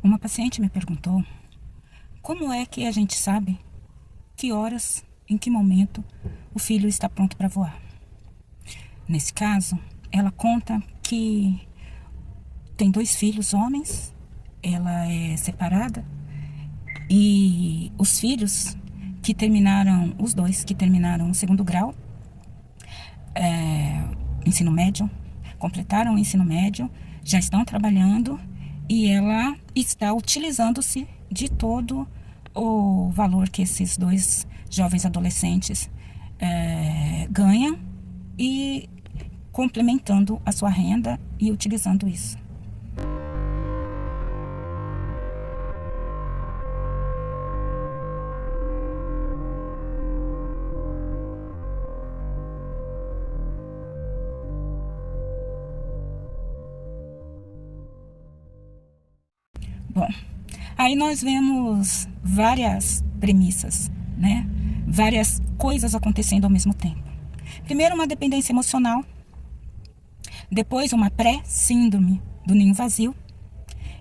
Uma paciente me perguntou como é que a gente sabe que horas, em que momento o filho está pronto para voar. Nesse caso, ela conta que tem 2 filhos homens, ela é separada e os filhos que terminaram, os 2 que terminaram o segundo grau, ensino médio, completaram o ensino médio, já estão trabalhando e ela está utilizando-se de todo o valor que esses 2 jovens adolescentes ganham e complementando a sua renda e utilizando isso. Bom, aí nós vemos várias premissas, né? Várias coisas acontecendo ao mesmo tempo. Primeiro, uma dependência emocional. Depois, uma pré-síndrome do ninho vazio.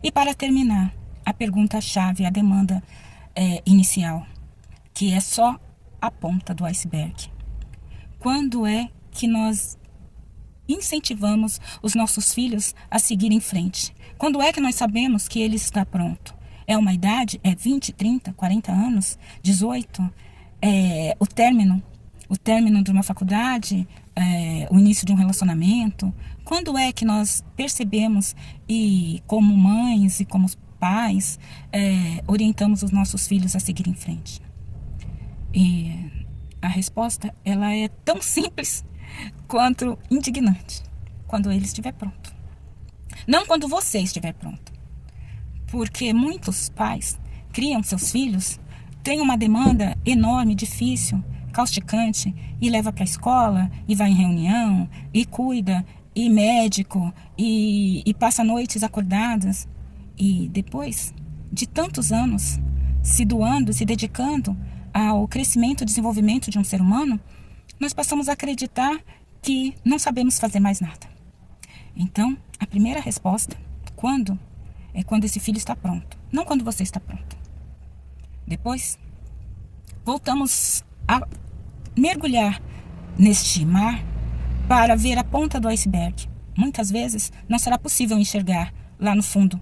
E para terminar, a pergunta-chave, a demanda inicial, que é só a ponta do iceberg. Quando é que nós incentivamos os nossos filhos a seguir em frente? Quando é que nós sabemos que ele está pronto? É uma idade? É 20, 30, 40 anos? 18? É o término de uma faculdade? O início de um relacionamento? Quando é que nós percebemos e como mães e como pais orientamos os nossos filhos a seguir em frente? E a resposta, ela é tão simples quanto indignante. Quando ele estiver pronto. Não quando você estiver pronto. Porque muitos pais criam seus filhos, têm uma demanda enorme, difícil, causticante, e leva para a escola, e vai em reunião, e cuida, e médico, e passa noites acordadas. E depois de tantos anos se doando, se dedicando ao crescimento e desenvolvimento de um ser humano, nós passamos a acreditar que não sabemos fazer mais nada. Então, a primeira resposta, quando? É quando esse filho está pronto, não quando você está pronto. Depois, voltamos a mergulhar neste mar para ver a ponta do iceberg. Muitas vezes não será possível enxergar lá no fundo,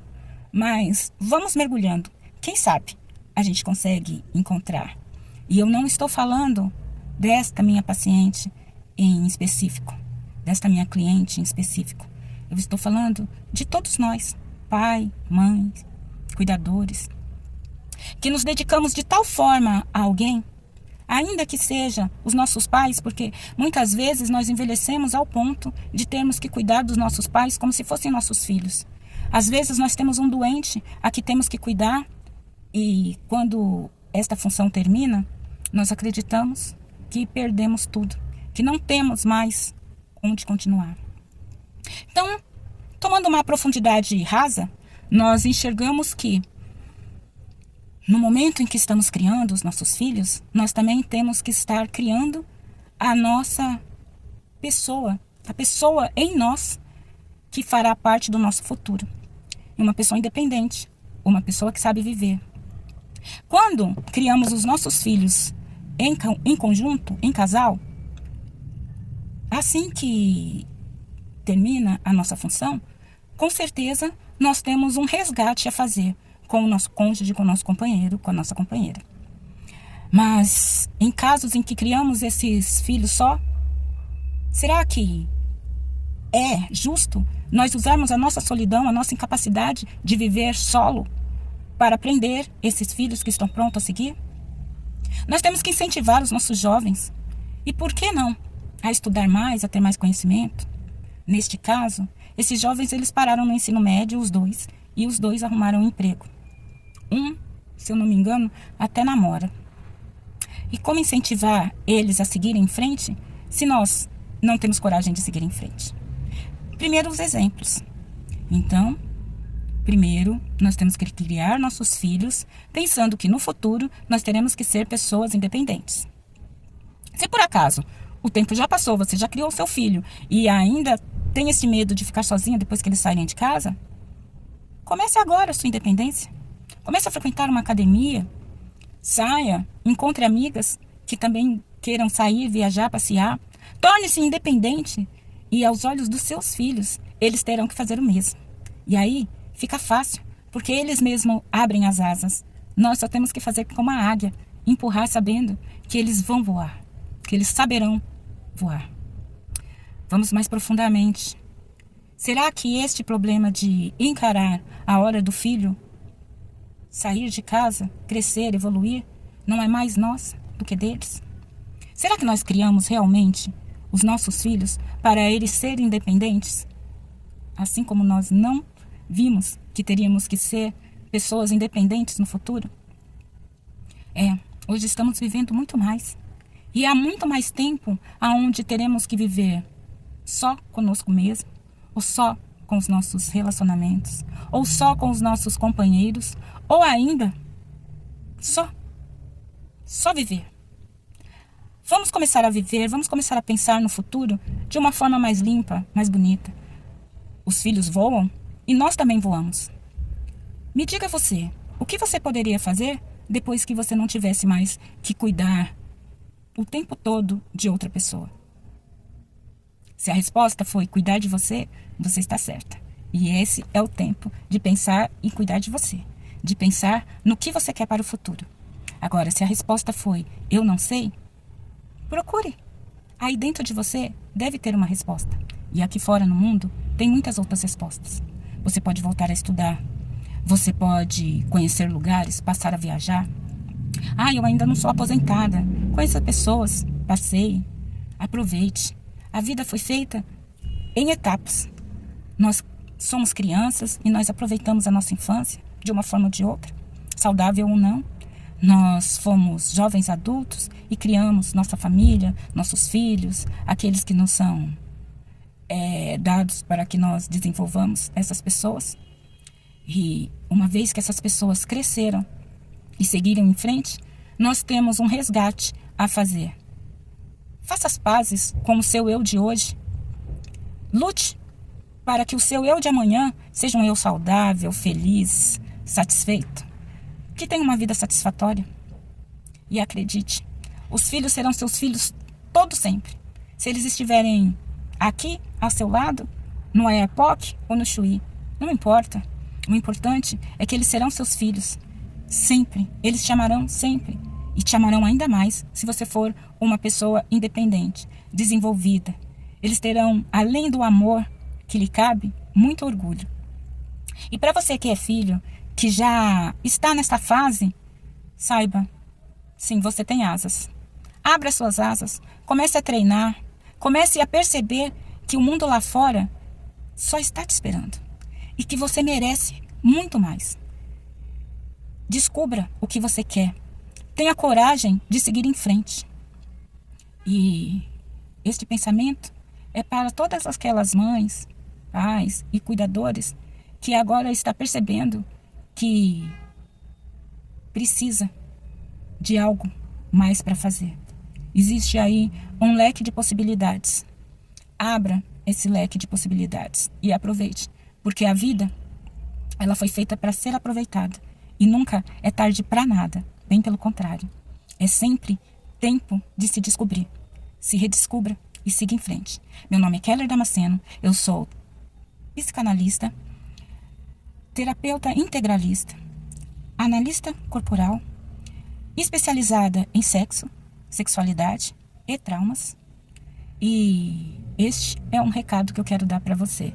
mas vamos mergulhando. Quem sabe a gente consegue encontrar. E eu não estou falando desta minha paciente em específico, desta minha cliente em específico. Eu estou falando de todos nós, pai, mãe, cuidadores, que nos dedicamos de tal forma a alguém, ainda que seja os nossos pais, porque muitas vezes nós envelhecemos ao ponto de termos que cuidar dos nossos pais como se fossem nossos filhos. Às vezes nós temos um doente a que temos que cuidar e quando esta função termina, nós acreditamos que perdemos tudo, que não temos mais onde continuar. Então, tomando uma profundidade rasa, nós enxergamos que no momento em que estamos criando os nossos filhos, nós também temos que estar criando a nossa pessoa, a pessoa em nós que fará parte do nosso futuro. Uma pessoa independente, uma pessoa que sabe viver. Quando criamos os nossos filhos em conjunto, em casal, assim que termina a nossa função, com certeza nós temos um resgate a fazer com o nosso cônjuge, com o nosso companheiro, com a nossa companheira. Mas em casos em que criamos esses filhos só, será que é justo nós usarmos a nossa solidão, a nossa incapacidade de viver solo para prender esses filhos que estão prontos a seguir? Nós temos que incentivar os nossos jovens. E por que não? A estudar mais, a ter mais conhecimento. Neste caso, esses jovens eles pararam no ensino médio, os 2, e os 2 arrumaram um emprego. Um, se eu não me engano, até namora. E como incentivar eles a seguirem em frente se nós não temos coragem de seguir em frente? Primeiro, os exemplos. Então, primeiro, nós temos que criar nossos filhos pensando que no futuro nós teremos que ser pessoas independentes. Se por acaso o tempo já passou, você já criou o seu filho e ainda tem esse medo de ficar sozinha depois que eles saírem de casa, Comece agora a sua independência. Comece a frequentar uma academia. Saia, encontre amigas que também queiram sair, viajar, passear. Torne-se independente. E aos olhos dos seus filhos, eles terão que fazer o mesmo. E aí fica fácil, porque eles mesmos abrem as asas. Nós só temos que fazer como a águia, empurrar sabendo que eles vão voar, que eles saberão voar. Vamos mais profundamente. Será que este problema de encarar a hora do filho sair de casa, crescer, evoluir, não é mais nossa do que deles? Será que nós criamos realmente os nossos filhos para eles serem independentes? Assim como nós não vimos que teríamos que ser pessoas independentes no futuro? Hoje estamos vivendo muito mais. E há muito mais tempo aonde teremos que viver só conosco mesmo, ou só com os nossos relacionamentos, ou só com os nossos companheiros, ou ainda só viver. Vamos começar a viver, vamos começar a pensar no futuro de uma forma mais limpa, mais bonita. Os filhos voam e nós também voamos. Me diga você, o que você poderia fazer depois que você não tivesse mais que cuidar o tempo todo de outra pessoa? Se a resposta foi cuidar de você, você está certa. E esse é o tempo de pensar em cuidar de você, de pensar no que você quer para o futuro. Agora, se a resposta foi eu não sei, procure. Aí dentro de você deve ter uma resposta. E aqui fora no mundo tem muitas outras respostas. Você pode voltar a estudar. Você pode conhecer lugares, passar a viajar. Eu ainda não sou aposentada. Conheça pessoas, passeie, aproveite. A vida foi feita em etapas. Nós somos crianças e nós aproveitamos a nossa infância de uma forma ou de outra, saudável ou não. Nós fomos jovens adultos e criamos nossa família, nossos filhos, aqueles que nos são dados para que nós desenvolvamos essas pessoas. E uma vez que essas pessoas cresceram e seguiram em frente, nós temos um resgate a fazer. Faça as pazes com o seu eu de hoje. Lute para que o seu eu de amanhã seja um eu saudável, feliz, satisfeito, que tenha uma vida satisfatória. E acredite, os filhos serão seus filhos todo sempre. Se eles estiverem aqui, ao seu lado, no Oiapoque ou no Chuí, não importa. O importante é que eles serão seus filhos. Sempre. Eles te amarão sempre. E te amarão ainda mais se você for uma pessoa independente, desenvolvida. Eles terão, além do amor que lhe cabe, muito orgulho. E para você que é filho, que já está nesta fase, saiba, sim, você tem asas. Abra suas asas, comece a treinar, comece a perceber que o mundo lá fora só está te esperando. E que você merece muito mais. Descubra o que você quer. Tenha coragem de seguir em frente. E este pensamento é para todas aquelas mães, pais e cuidadores que agora está percebendo que precisa de algo mais para fazer. Existe aí um leque de possibilidades. Abra esse leque de possibilidades e aproveite. Porque a vida, ela foi feita para ser aproveitada. E nunca é tarde para nada. Bem pelo contrário. É sempre tempo de se descobrir. Se redescubra e siga em frente. Meu nome é Keller Damasceno. Eu sou psicanalista, terapeuta integralista, analista corporal, especializada em sexo, sexualidade e traumas. E este é um recado que eu quero dar para você.